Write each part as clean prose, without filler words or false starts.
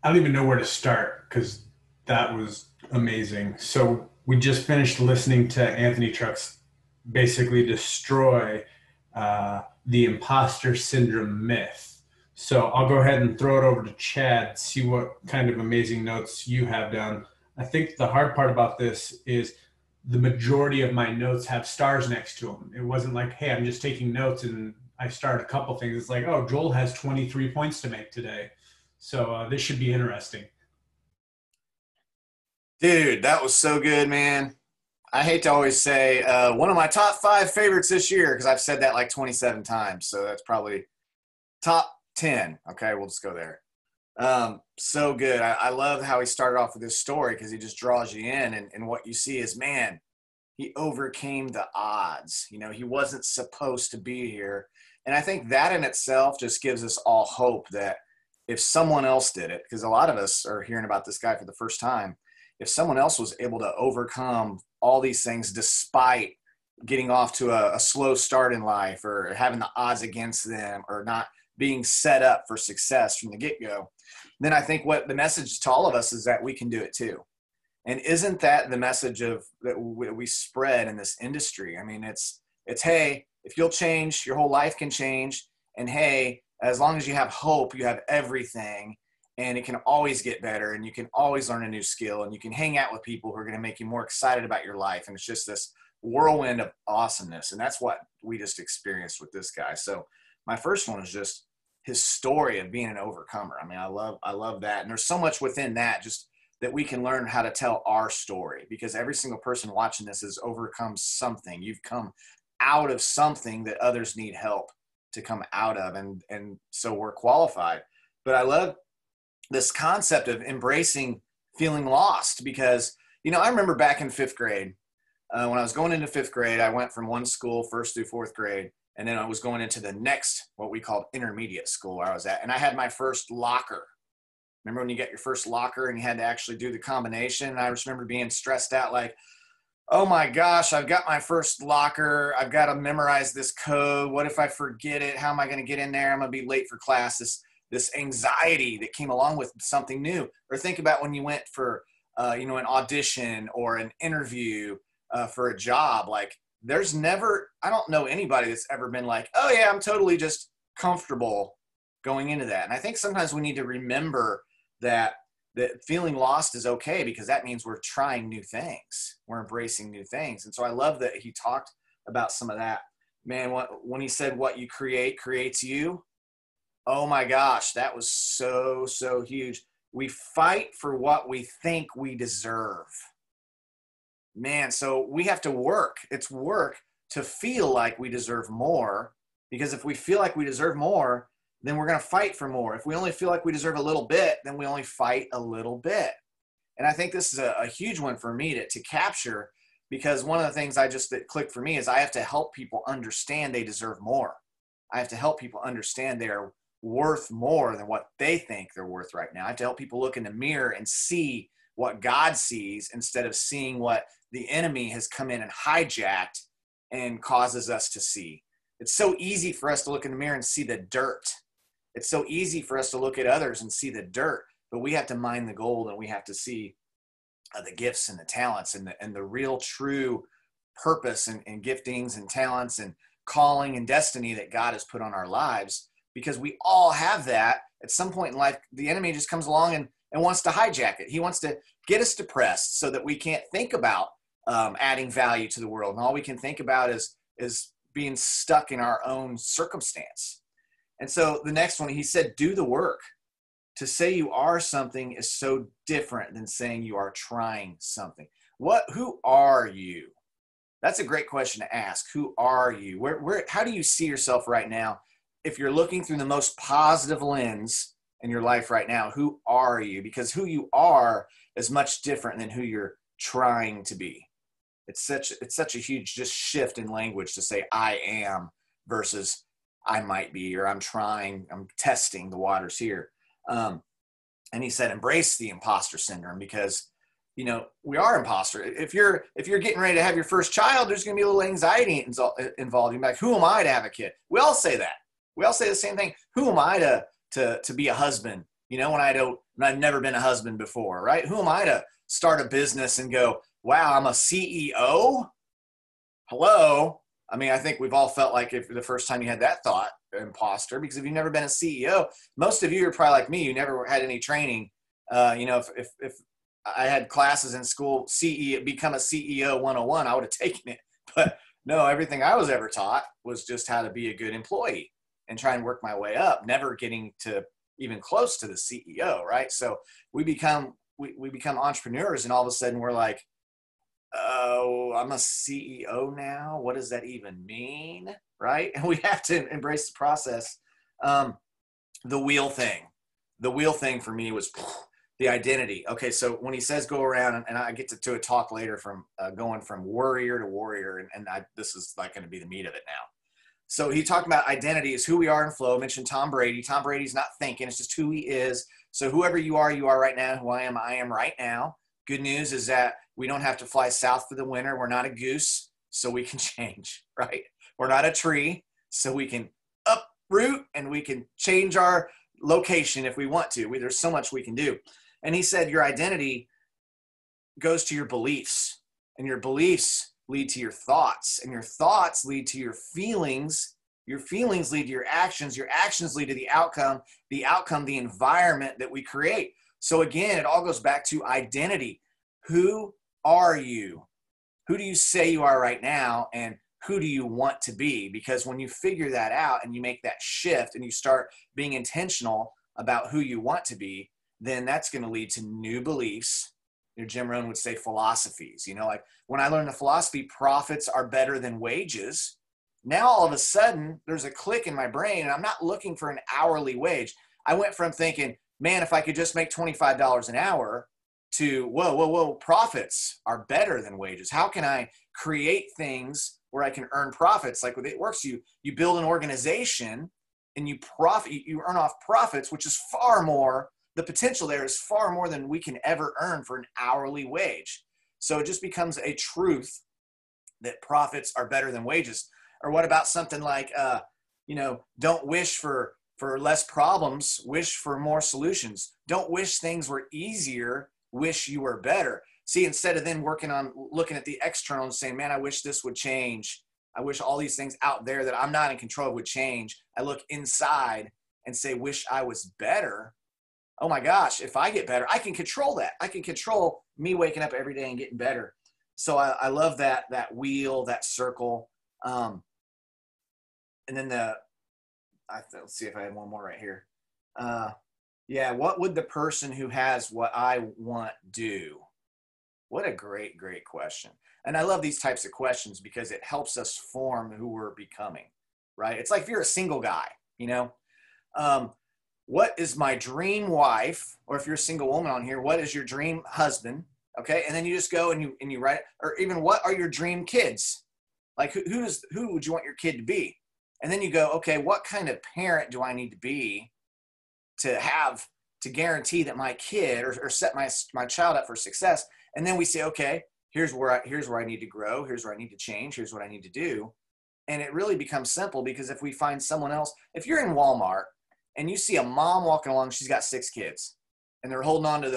I don't even know where to start because that was amazing. So we just finished listening to Anthony Trucks basically destroy the imposter syndrome myth. So I'll go ahead and throw it over to Chad, see what kind of amazing notes you have down. I think the hard part about this is the majority of my notes have stars next to them. It wasn't like, hey, I'm just taking notes and I started a couple things. It's like, oh, Joel has 23 points to make today. So this should be interesting. Dude, that was so good, man. I hate to always say one of my top five favorites this year because I've said that like 27 times. So that's probably top 10. Okay, we'll just go there. So good. I love how he started off with this story because he just draws you in. And what you see is, man, he overcame the odds. You know, he wasn't supposed to be here. And I think that in itself just gives us all hope that if someone else did it, because a lot of us are hearing about this guy for the first time, if someone else was able to overcome all these things despite getting off to a slow start in life or having the odds against them or not being set up for success from the get-go, then I think what the message to all of us is that we can do it too. And isn't that the message of that we spread in this industry? I mean, it's hey, if you'll change, your whole life can change. And hey, as long as you have hope, you have everything. And it can always get better, and you can always learn a new skill, and you can hang out with people who are going to make you more excited about your life. And it's just this whirlwind of awesomeness. And that's what we just experienced with this guy. So my first one is just his story of being an overcomer. I mean, I love that. And there's so much within that just that we can learn how to tell our story, because every single person watching this has overcome something. You've come out of something that others need help to come out of. And so we're qualified. But I love this concept of embracing feeling lost because, you know, I remember back in fifth grade, when I was going into fifth grade, I went from one school, first through fourth grade, and then I was going into the next, what we called intermediate school where I was at. And I had my first locker. Remember when you get your first locker and you had to actually do the combination? And I just remember being stressed out like, oh my gosh, I've got my first locker. I've got to memorize this code. What if I forget it? How am I going to get in there? I'm going to be late for class. This anxiety that came along with something new. Or think about when you went for, an audition or an interview for a job. Like there's never, I don't know anybody that's ever been like, oh yeah, I'm totally just comfortable going into that. And I think sometimes we need to remember that feeling lost is okay, because that means we're trying new things. We're embracing new things. And so I love that he talked about some of that. Man, when he said what you create creates you, oh my gosh, that was so, so huge. We fight for what we think we deserve. Man, so we have to work. It's work to feel like we deserve more, because if we feel like we deserve more, then we're going to fight for more. If we only feel like we deserve a little bit, then we only fight a little bit. And I think this is a huge one for me to capture, because one of the things that clicked for me is I have to help people understand they deserve more. I have to help people understand they're worth more than what they think they're worth right now. I have to help people look in the mirror and see what God sees instead of seeing what the enemy has come in and hijacked and causes us to see. It's so easy for us to look in the mirror and see the dirt. It's so easy for us to look at others and see the dirt, but we have to mine the gold, and we have to see the gifts and the talents and the real true purpose and giftings and talents and calling and destiny that God has put on our lives, because we all have that. At some point in life, the enemy just comes along and wants to hijack it. He wants to get us depressed so that we can't think about adding value to the world. And all we can think about is being stuck in our own circumstance. And so the next one, he said, do the work. To say you are something is so different than saying you are trying something. Who are you? That's a great question to ask. Who are you? How do you see yourself right now? If you're looking through the most positive lens in your life right now, who are you? Because who you are is much different than who you're trying to be. It's such a huge just shift in language to say I am versus I might be, or I'm testing the waters here. And he said, embrace the imposter syndrome, because, we are imposter. If you're getting ready to have your first child, there's going to be a little anxiety involved. You're like, who am I to have a kid? We all say that. We all say the same thing. Who am I to be a husband when I've never been a husband before, right? Who am I to start a business and go, wow, I'm a CEO? Hello. I mean, I think we've all felt like if the first time you had that thought, imposter, because if you've never been a CEO, most of you are probably like me, you never had any training. If I had classes in school, become a CEO 101, I would have taken it. But no, everything I was ever taught was just how to be a good employee and try and work my way up, never getting to even close to the CEO, right? So we become entrepreneurs, and all of a sudden we're like, oh, I'm a CEO now. What does that even mean? Right? And we have to embrace the process. The wheel thing for me was the identity. Okay. So when he says go around, and I get to a talk later from going from worrier to warrior. And this is like going to be the meat of it now. So he talked about identity is who we are in flow. I mentioned Tom Brady. Tom Brady's not thinking. It's just who he is. So whoever you are right now. Who I am right now. Good news is that we don't have to fly south for the winter. We're not a goose, so we can change, right? We're not a tree, so we can uproot and we can change our location if we want to. There's so much we can do. And he said your identity goes to your beliefs, and your beliefs lead to your thoughts, and your thoughts lead to your feelings. Your feelings lead to your actions lead to the outcome, the environment that we create. So again, it all goes back to identity. Who are you? Who do you say you are right now? And who do you want to be? Because when you figure that out and you make that shift and you start being intentional about who you want to be, then that's going to lead to new beliefs. Jim Rohn would say philosophies. Like when I learned the philosophy, profits are better than wages. Now all of a sudden there's a click in my brain, and I'm not looking for an hourly wage. I went from thinking, man, if I could just make $25 an hour to, whoa, profits are better than wages. How can I create things where I can earn profits? Like it works, you build an organization and you earn off profits, which is far more, the potential there is far more than we can ever earn for an hourly wage. So it just becomes a truth that profits are better than wages. Or what about something like, don't wish for less problems, wish for more solutions. Don't wish things were easier, wish you were better. See, instead of then working on looking at the external and saying, man, I wish this would change. I wish all these things out there that I'm not in control of would change. I look inside and say, wish I was better. Oh my gosh, if I get better, I can control that. I can control me waking up every day and getting better. So I love that wheel, that circle. And then let's see if I had one more right here. What would the person who has what I want do? What a great, great question. And I love these types of questions because it helps us form who we're becoming, right? It's like if you're a single guy, what is my dream wife? Or if you're a single woman on here, what is your dream husband? Okay. And then you just go and you write, or even what are your dream kids? Like who would you want your kid to be? And then you go, okay, what kind of parent do I need to be to guarantee that my kid or set my child up for success? And then we say, okay, here's where I need to grow. Here's where I need to change. Here's what I need to do. And it really becomes simple because if we find someone else, if you're in Walmart and you see a mom walking along, she's got 6 kids and they're holding on to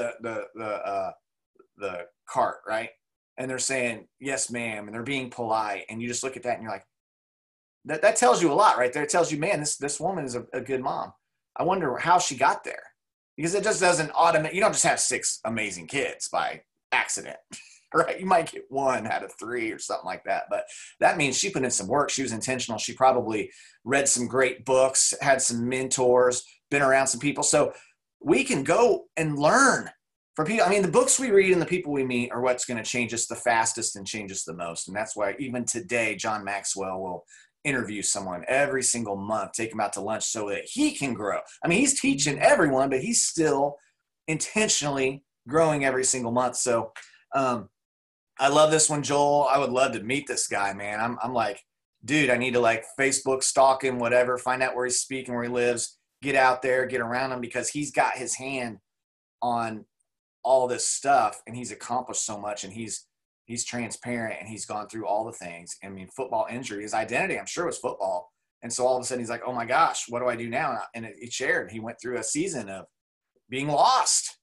the cart, right? And they're saying, yes, ma'am. And they're being polite. And you just look at that and you're like, that tells you a lot right there. It tells you, man, this woman is a good mom. I wonder how she got there, because it just doesn't automate. You don't just have 6 amazing kids by accident, right? You might get 1 out of 3 or something like that. But that means she put in some work. She was intentional. She probably read some great books, had some mentors, been around some people. So we can go and learn from people. I mean, the books we read and the people we meet are what's going to change us the fastest and change us the most. And that's why even today, John Maxwell will interview someone every single month, take him out to lunch so that he can grow. I mean, he's teaching everyone, but he's still intentionally growing every single month. So I love this one, Joel. I would love to meet this guy, man. I'm like, dude, I need to like Facebook stalk him, whatever, find out where he's speaking, where he lives, get out there, get around him, because he's got his hand on all this stuff and he's accomplished so much, and he's transparent and he's gone through all the things. I mean, football injury, his identity, I'm sure, was football. And so all of a sudden he's like, oh my gosh, what do I do now? And he shared, he went through a season of being lost.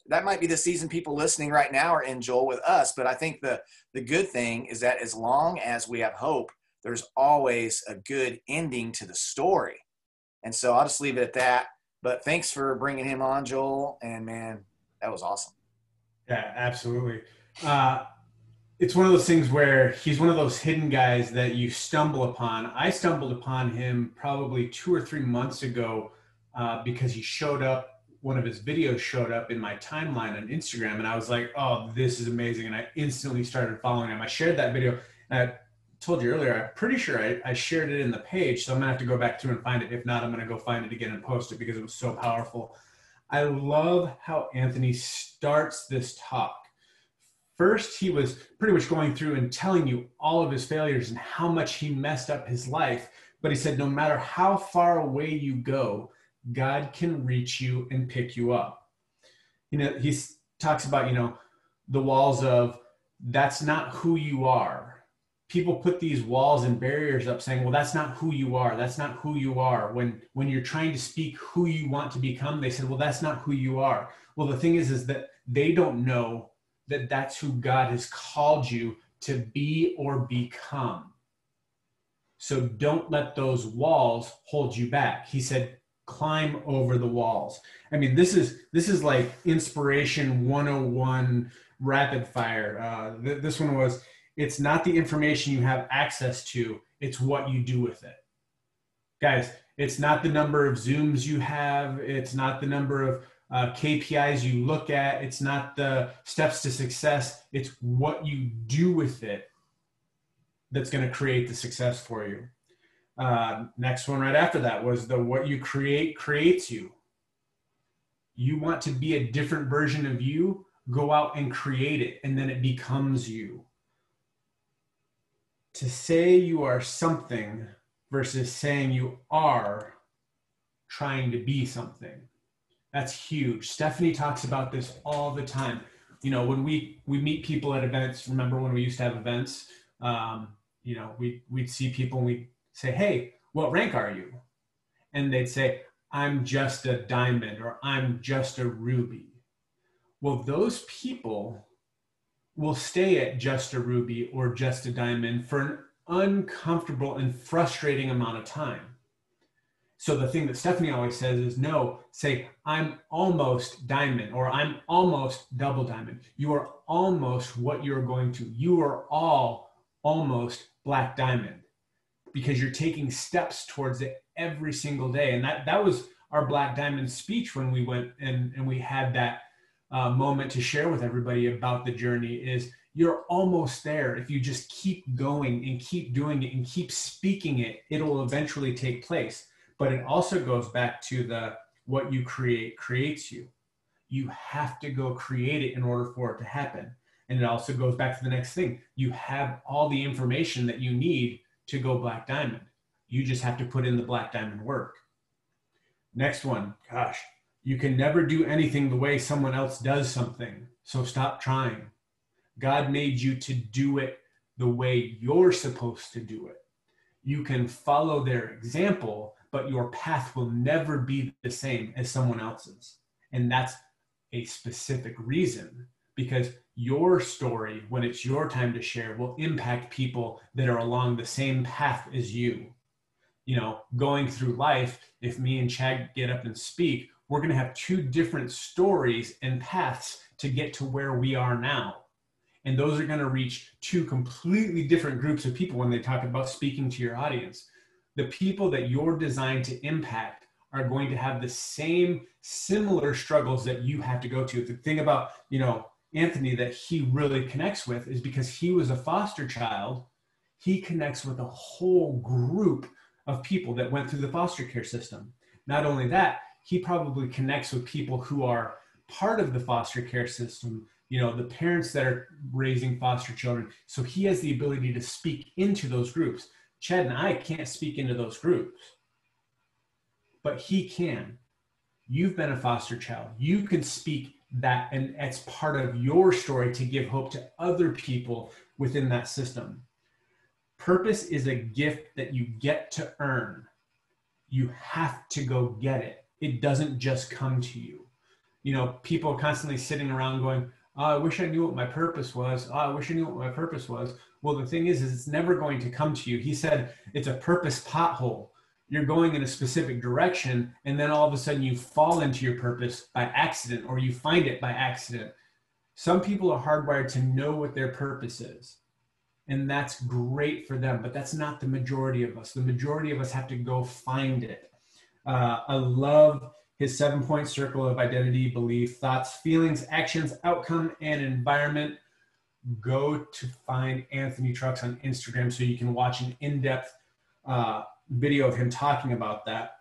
That might be the season people listening right now are in, Joel, with us. But I think the good thing is that as long as we have hope, there's always a good ending to the story. And so I'll just leave it at that. But thanks for bringing him on, Joel. And man, that was awesome. Yeah, absolutely. It's one of those things where he's one of those hidden guys that you stumble upon. I stumbled upon him probably 2 or 3 months ago because he showed up. One of his videos showed up in my timeline on Instagram, and I was like, "Oh, this is amazing!" And I instantly started following him. I shared that video. And I told you earlier, I'm pretty sure I shared it in the page, so I'm gonna have to go back through and find it. If not, I'm gonna go find it again and post it because it was so powerful. I love how Anthony starts this talk. First, he was pretty much going through and telling you all of his failures and how much he messed up his life. But he said, no matter how far away you go, God can reach you and pick you up. He talks about, the walls of that's not who you are. People put these walls and barriers up saying, well, that's not who you are. That's not who you are. When you're trying to speak who you want to become, they said, well, that's not who you are. Well, the thing is that they don't know that that's who God has called you to be or become. So don't let those walls hold you back. He said, climb over the walls. I mean, this is like inspiration 101 rapid fire. This one was, it's not the information you have access to, it's what you do with it. Guys, it's not the number of Zooms you have. It's not the number of KPIs you look at. It's not the steps to success. It's what you do with it that's going to create the success for you. Next one right after that was what you create creates you. You want to be a different version of you, go out and create it, and then it becomes you. To say you are something versus saying you are trying to be something. That's huge. Stephanie talks about this all the time. When we meet people at events, remember when we used to have events, we'd see people and we'd say, hey, what rank are you? And they'd say, I'm just a diamond or I'm just a ruby. Well, those people will stay at just a ruby or just a diamond for an uncomfortable and frustrating amount of time. So the thing that Stephanie always says is no, say, I'm almost diamond or I'm almost double diamond. You are almost what you're going to. You are all almost black diamond because you're taking steps towards it every single day. And that was our black diamond speech when we went and we had that moment to share with everybody about the journey is you're almost there. If you just keep going and keep doing it and keep speaking it, it'll eventually take place. But it also goes back to what you create creates you. You have to go create it in order for it to happen. And it also goes back to the next thing. You have all the information that you need to go black diamond. You just have to put in the black diamond work. Next one, gosh, you can never do anything the way someone else does something. So stop trying. God made you to do it the way you're supposed to do it. You can follow their example, but your path will never be the same as someone else's. And that's a specific reason, because your story, when it's your time to share, will impact people that are along the same path as you. Going through life, if me and Chad get up and speak, we're going to have two different stories and paths to get to where we are now. And those are going to reach two completely different groups of people when they talk about speaking to your audience. The people that you're designed to impact are going to have the same similar struggles that you have to go to. The thing about, Anthony that he really connects with is because he was a foster child, he connects with a whole group of people that went through the foster care system. Not only that, he probably connects with people who are part of the foster care system, the parents that are raising foster children. So he has the ability to speak into those groups. Chad and I can't speak into those groups, but he can. You've been a foster child. You can speak that, and it's part of your story to give hope to other people within that system. Purpose is a gift that you get to earn. You have to go get it. It doesn't just come to you. You know, people constantly sitting around going, oh, I wish I knew what my purpose was. Oh, I wish I knew what my purpose was. Well, the thing is it's never going to come to you. He said it's a purpose pothole. You're going in a specific direction, and then all of a sudden you fall into your purpose by accident, or you find it by accident. Some people are hardwired to know what their purpose is, and that's great for them, but that's not the majority of us. The majority of us have to go find it. I love his 7-point circle of identity, belief, thoughts, feelings, actions, outcome, and environment. Go to find Anthony Trucks on Instagram so you can watch an in-depth video of him talking about that.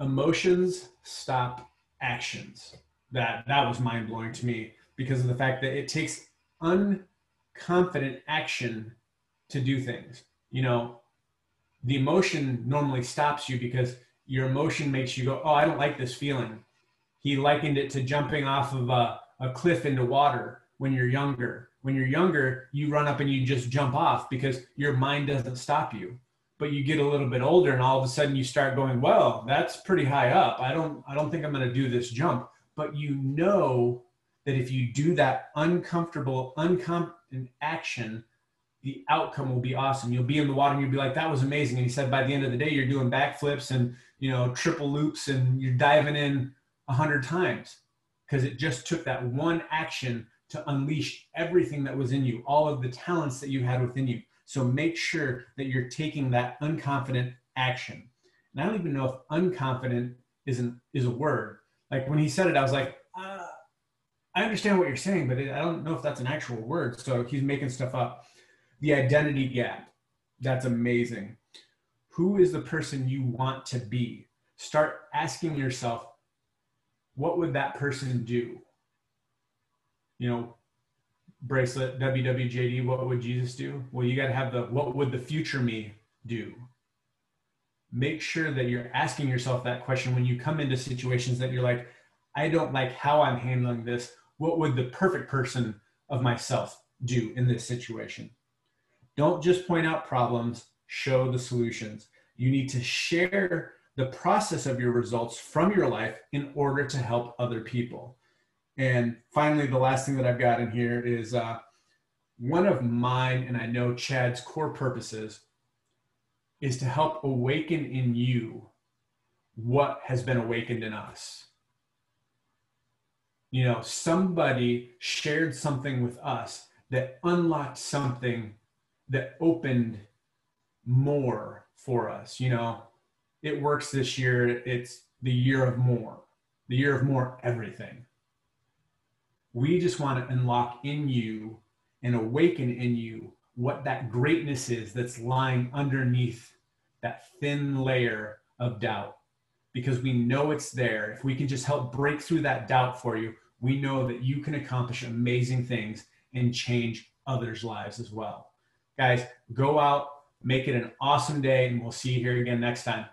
Emotions stop actions. That was mind-blowing to me because of the fact that it takes unconfident action to do things. You know, the emotion normally stops you because your emotion makes you go, oh, I don't like this feeling. He likened it to jumping off of a cliff into water when you're younger. When you're younger, you run up and you just jump off because your mind doesn't stop you. But you get a little bit older and all of a sudden you start going, well, that's pretty high up. I don't think I'm going to do this jump. But you know that if you do that uncomfortable, unconfident action, the outcome will be awesome. You'll be in the water and you'll be like, that was amazing. And he said, by the end of the day, you're doing backflips and, you know, triple loops and you're diving in 100 times because it just took that one action to unleash everything that was in you, all of the talents that you had within you. So make sure that you're taking that unconfident action. And I don't even know if unconfident is a word. Like when he said it, I was like, I understand what you're saying, but I don't know if that's an actual word. So he's making stuff up. The identity gap. That's amazing. Who is the person you want to be? Start asking yourself, what would that person do? You know, bracelet, WWJD, what would Jesus do? Well, you got to have the, what would the future me do? Make sure that you're asking yourself that question when you come into situations that you're like, I don't like how I'm handling this. What would the perfect person of myself do in this situation? Don't just point out problems, show the solutions. You need to share the process of your results from your life in order to help other people. And finally, the last thing that I've got in here is one of mine, and I know Chad's core purposes, is to help awaken in you what has been awakened in us. You know, somebody shared something with us that unlocked something that opened more for us. You know, it works this year. It's the year of more everything. We just want to unlock in you and awaken in you what that greatness is that's lying underneath that thin layer of doubt, because we know it's there. If we can just help break through that doubt for you, we know that you can accomplish amazing things and change others' lives as well. Guys, go out, make it an awesome day, and we'll see you here again next time.